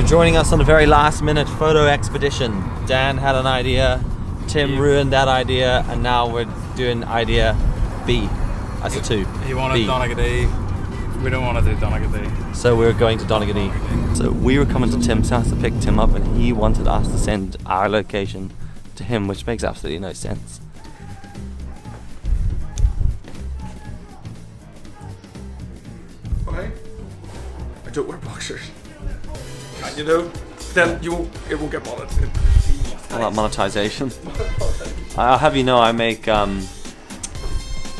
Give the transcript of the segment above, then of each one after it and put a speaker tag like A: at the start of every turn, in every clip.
A: You're joining us on a very last minute photo expedition. Dan had an idea, Tim ruined that idea, and now we're doing idea B as a 2.
B: He wanted Donegal. We don't want to do Donegal.
A: So we're going to Donegal. So we were coming to Tim's house to pick Tim up, and he wanted us to send our location to him, which makes absolutely no sense.
C: Okay. I don't wear boxers. And you know, then it won't get monetized.
A: All that monetization. I'll have you know I make a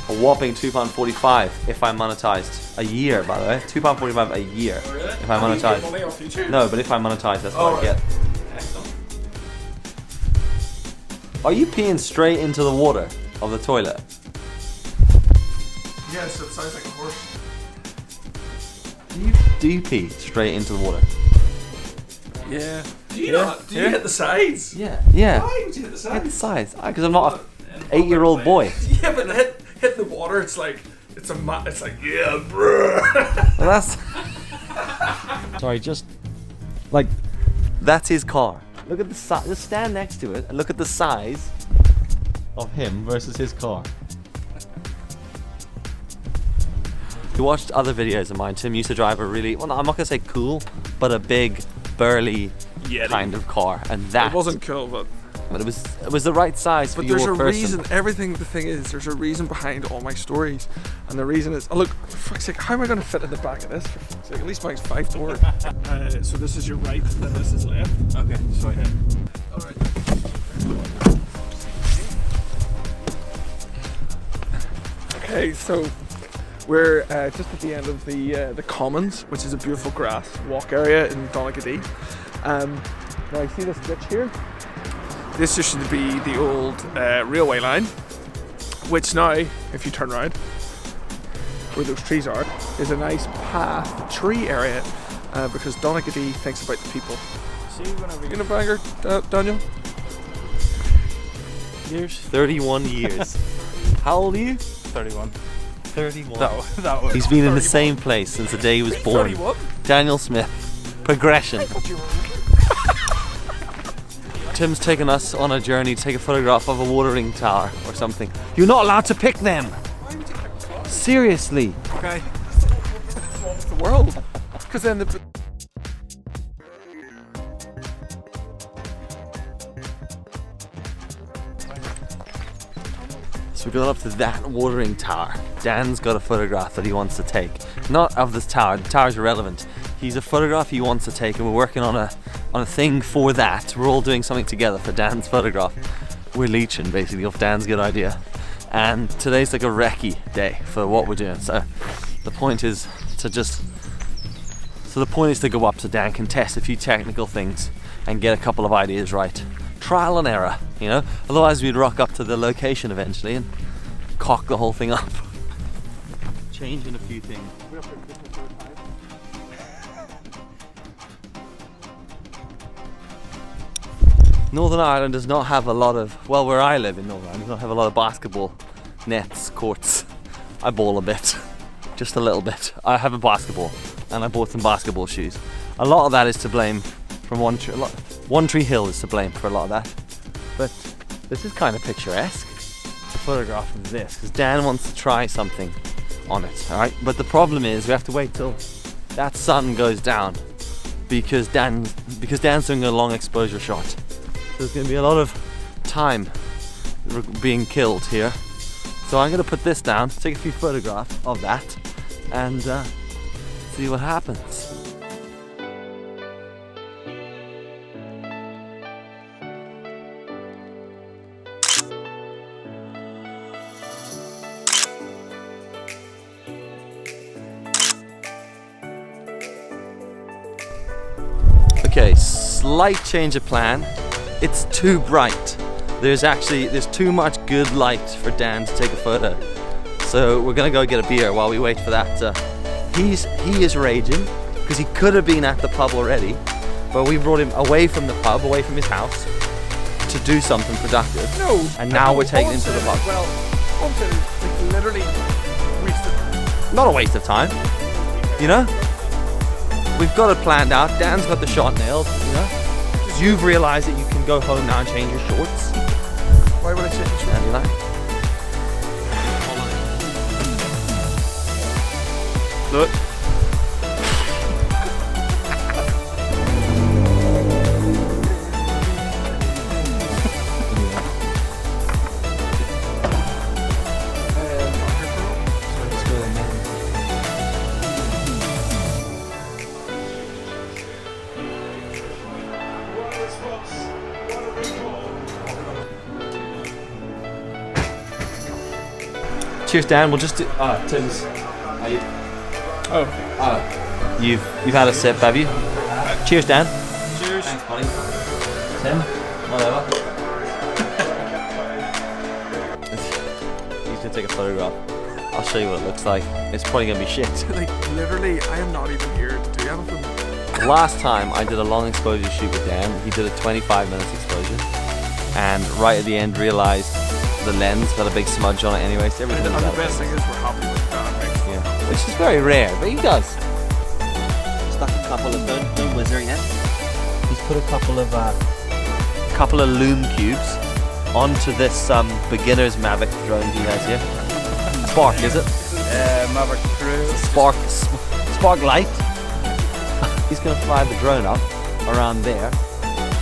A: whopping £2.45 if I'm monetized. A year, by the way. £2.45 a year.
C: Oh, really?
A: If I'm monetized.
C: Money off YouTube?
A: No, but if I'm monetized, that's what I get.
C: Excellent.
A: Are you peeing straight into the water of the toilet?
C: Yes, it sounds like a horse.
A: Do you pee straight into the water?
C: Yeah. Do you not? Do you hit the sides?
A: Yeah.
C: Why would you hit the
A: Hit the
C: sides?
A: sides. Because I'm not an 8-year-old boy.
C: Yeah, but hit the water. It's like it's like yeah, bruh.
A: Well, that's. Sorry, just like that's his car. Look at the size. Just stand next to it and look at the size of him versus his car. If you watched other videos of mine, Tim used to drive a really, well, I'm not gonna say cool, but a big, burly
C: Yeti.
A: kind of car, and that
C: It wasn't cool, but
A: it was the right size for
C: but
A: your
C: there's a
A: person.
C: reason. Everything. The thing is, there's a reason behind all my stories, and the reason is, oh, look, for fuck's sake, how am I going to fit in the back of this? For fuck's sake, at least mine's 5'4". So this is your right, and then this is left.
B: Okay, sorry.
C: All right. Okay, so we're just at the end of the Commons, which is a beautiful grass walk area in Donegal. Now you see this ditch here? This used to be the old railway line, which now, if you turn around, where those trees are, is a nice path, tree area, because Donegal thinks about the people.
B: See, whenever
C: You gonna bang her, Daniel?
A: Years? 31 years. How old are you?
B: 31.
A: 31.
B: That was.
A: He's been in the same place since the day he was born.
C: 31?
A: Daniel Smith. Progression. Tim's taken us on a journey to take a photograph of a watering tower or something. You're not allowed to pick them. Seriously.
B: Okay.
C: The world. Because then the...
A: So we're going up to that watering tower. Dan's got a photograph that he wants to take. Not of this tower, the tower's irrelevant. He's a photograph he wants to take, and we're working on a thing for that. We're all doing something together for Dan's photograph. We're leeching basically off Dan's good idea. And today's like a recce day for what we're doing. So the point is to go up so Dan can test a few technical things and get a couple of ideas right. Trial and error, you know? Otherwise we'd rock up to the location eventually and cock the whole thing up. Changing a few things. Northern Ireland does not have a lot of, well, where I live in Northern Ireland, does not have a lot of basketball nets, courts. I ball a bit, just a little bit. I have a basketball and I bought some basketball shoes. A lot of that is to blame from One Tree Hill is to blame for a lot of that. But this is kind of picturesque. A photograph of this, because Dan wants to try something on it, alright? But the problem is we have to wait till that sun goes down because Dan's doing a long exposure shot. So there's going to be a lot of time being killed here. So I'm going to put this down, take a few photographs of that, and see what happens. Okay, slight change of plan. It's too bright. There's too much good light for Dan to take a photo. So we're gonna go get a beer while we wait for that. He is raging because he could have been at the pub already, but we brought him away from the pub, away from his house, to do something productive.
C: No.
A: And now we're taking him to the pub.
C: Well, like literally wasted.
A: Not a waste of time, you know? we've got it planned out. Dan's got the shot nailed, you know. You've realised that you can go home now and change your shorts.
C: Why would I change shorts?
A: And you like.
B: Look.
A: Cheers, Dan. We'll just do. Tim's. You've had a sip, have you? Cheers, Dan.
B: Cheers.
A: Thanks, buddy. Tim. Whatever. He's gonna take a photograph. I'll show you what it looks like. It's probably gonna be shit.
C: Like, literally, I am not even here to do anything.
A: Last time I did a long exposure shoot with Dan, he did a 25 minutes exposure, and right at the end realised the lens got a big smudge on it anyway, so everything
C: And
A: was
C: the
A: out.
C: best thing is we're happy with that.
A: Yeah, which is very rare, but he does. Stuck a couple of don't whizzer yet. He's put a couple of Lume Cubes onto this beginner's Mavic drone he has here. Spark, is it?
B: Mavic Pro.
A: Spark light. He's gonna fly the drone up around there.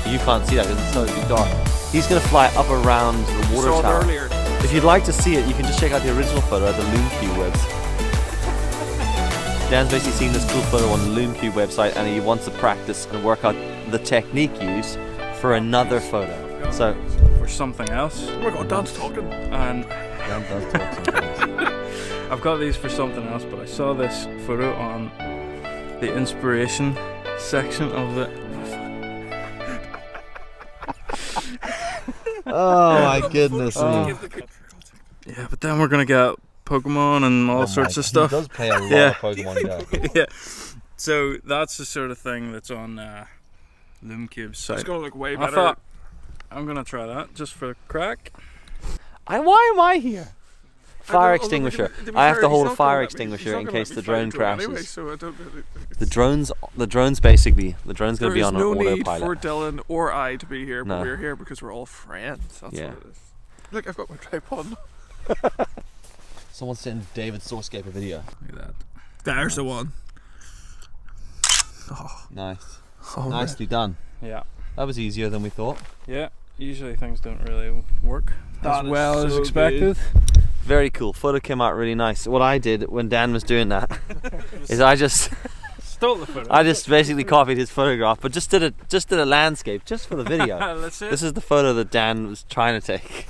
A: You can't see that because it's so dark. He's gonna fly up around the water
C: Saw it
A: tower.
C: earlier.
A: If you'd like to see it, you can just check out the original photo at the Lume Cube website. Dan's basically seen this cool photo on the Lume Cube website, and he wants to practice and work out the technique used for another photo. So
B: For something else.
C: Oh my god, Dan's talking.
B: And
A: Dan does talk sometimes.
B: I've got these for something else, but I saw this photo on the inspiration section of the.
A: Oh my goodness me.
B: Yeah, but then we're gonna get Pokemon and all sorts of stuff.
A: He does play a lot
B: Yeah.
A: of Pokemon Go.
B: Yeah. So that's the sort of thing that's on Lume Cubes
C: It's
B: site.
C: gonna look way
B: I
C: better.
B: thought I'm gonna try that just for a crack.
A: Why am I here? Fire extinguisher.
C: To be
A: I have
C: fair,
A: to
C: he's
A: hold a
C: not
A: fire
C: gonna let me-
A: extinguisher
C: he's not
A: in
C: gonna let
A: case
C: me
A: the
C: fly
A: drone
C: the drone anyway,
A: crashes.
C: so I don't,
A: The drone's basically, the drone's going to be
C: there
A: on
C: is
A: an
C: no need
A: autopilot.
C: for Dylan or I to be here, but
A: No.
C: we're here because we're all friends. That's
A: Yeah.
C: what it is. Look, I've got my tripod.
A: Someone sent David Sourcecape a video.
B: Look at that.
C: There's the one.
A: Nice.
C: Oh,
A: Nicely done.
B: Yeah.
A: That was easier than we thought.
B: Yeah. Usually things don't really work
C: That
B: as
C: is
B: well as
C: so
B: expected.
A: Very cool. Photo came out really nice. What I did when Dan was doing that is I just
B: Stole the photo.
A: basically copied his photograph, but just did a landscape just for the video.
B: That's it.
A: This is the photo that Dan was trying to take.